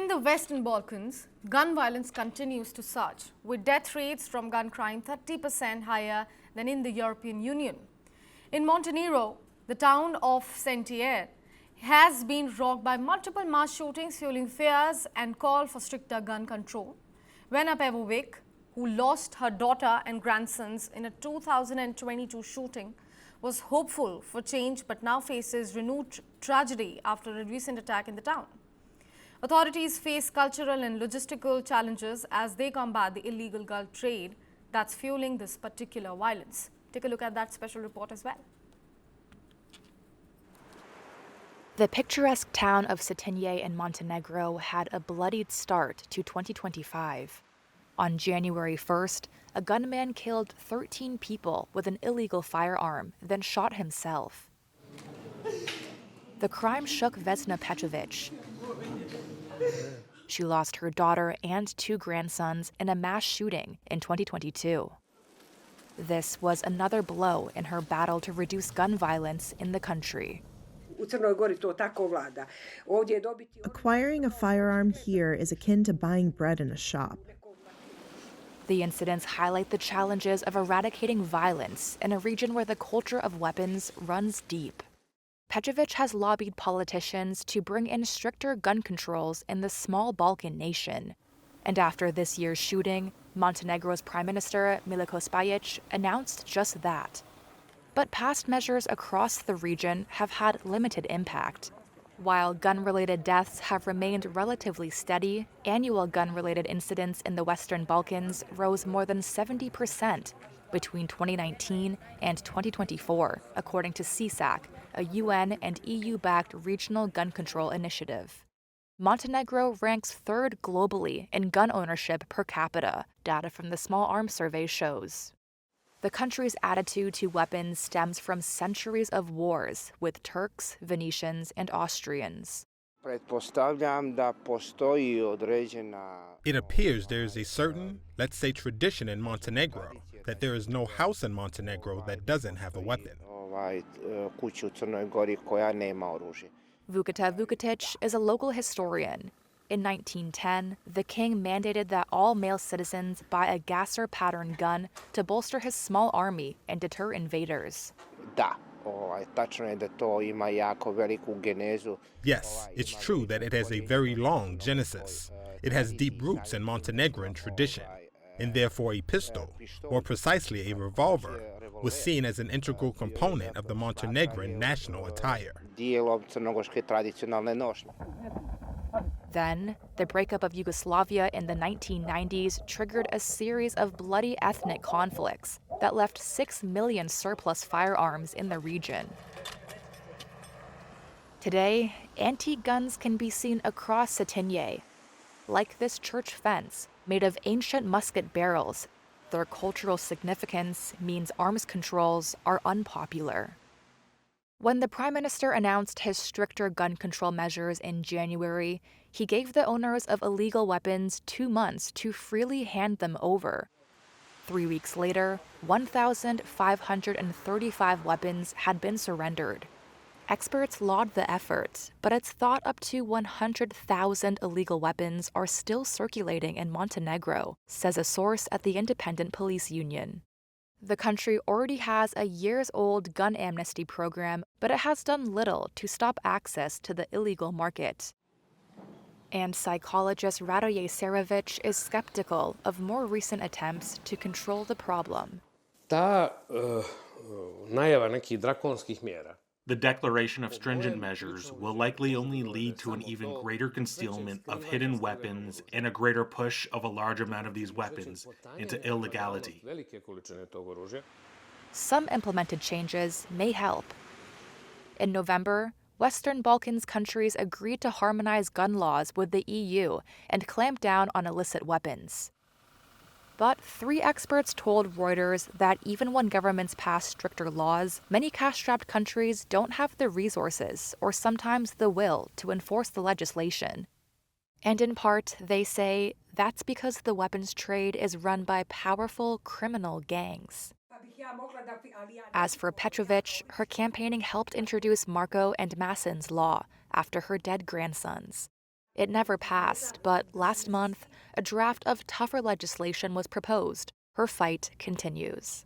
In the Western Balkans, gun violence continues to surge, with death rates from gun crime 30% higher than in the European Union. In Montenegro, the town of Centinje has been rocked by multiple mass shootings, fueling fears and call for stricter gun control. Vesna Pejovic, who lost her daughter and grandsons in a 2022 shooting, was hopeful for change but now faces renewed tragedy after a recent attack in the town. Authorities face cultural and logistical challenges as they combat the illegal gun trade that's fueling this particular violence. Take a look at that special report as well. The picturesque town of Centinje in Montenegro had a bloodied start to 2025. On January 1st, a gunman killed 13 people with an illegal firearm, then shot himself. The crime shook Vesna Pejovic. She lost her daughter and 2 grandsons in a mass shooting in 2022. This was another blow in her battle to reduce gun violence in the country. Acquiring a firearm here is akin to buying bread in a shop. The incidents highlight the challenges of eradicating violence in a region where the culture of weapons runs deep. Pejovic has lobbied politicians to bring in stricter gun controls in the small Balkan nation. And after this year's shooting, Montenegro's Prime Minister Miloš Spajić announced just that. But past measures across the region have had limited impact. While gun-related deaths have remained relatively steady, annual gun-related incidents in the Western Balkans rose more than 70% between 2019 and 2024, according to CSAC, a UN and EU-backed regional gun control initiative. Montenegro ranks 3rd globally in gun ownership per capita, data from the Small Arms Survey shows. The country's attitude to weapons stems from centuries of wars with Turks, Venetians, and Austrians. It appears there is a certain, let's say, tradition in Montenegro, that there is no house in Montenegro that doesn't have a weapon. Vukoslav Vukotic is a local historian. In 1910, the king mandated that all male citizens buy a gasser-pattern gun to bolster his small army and deter invaders. Yes, it's true that it has a very long genesis. It has deep roots in Montenegrin tradition, and therefore a pistol, more precisely a revolver, was seen as an integral component of the Montenegrin national attire. Then, the breakup of Yugoslavia in the 1990s triggered a series of bloody ethnic conflicts that left 6 million surplus firearms in the region. Today, antique guns can be seen across Centinje, like this church fence made of ancient musket barrels. Their cultural significance means arms controls are unpopular. When the Prime Minister announced his stricter gun control measures in January, he gave the owners of illegal weapons 2 months to freely hand them over. 3 weeks later, 1,535 weapons had been surrendered. Experts laud the effort, but it's thought up to 100,000 illegal weapons are still circulating in Montenegro, says a source at the Independent Police Union. The country already has a years-old gun amnesty program, but it has done little to stop access to the illegal market. And psychologist Radoje Serovic is skeptical of more recent attempts to control the problem. The declaration of stringent measures will likely only lead to an even greater concealment of hidden weapons and a greater push of a large amount of these weapons into illegality. Some implemented changes may help. In November, Western Balkans countries agreed to harmonize gun laws with the EU and clamp down on illicit weapons. But 3 experts told Reuters that even when governments pass stricter laws, many cash-strapped countries don't have the resources or sometimes the will to enforce the legislation. And in part, they say that's because the weapons trade is run by powerful criminal gangs. As for Pejovic, her campaigning helped introduce Marko and Mason's law after her dead grandsons. It never passed, but last month, a draft of tougher legislation was proposed. Her fight continues.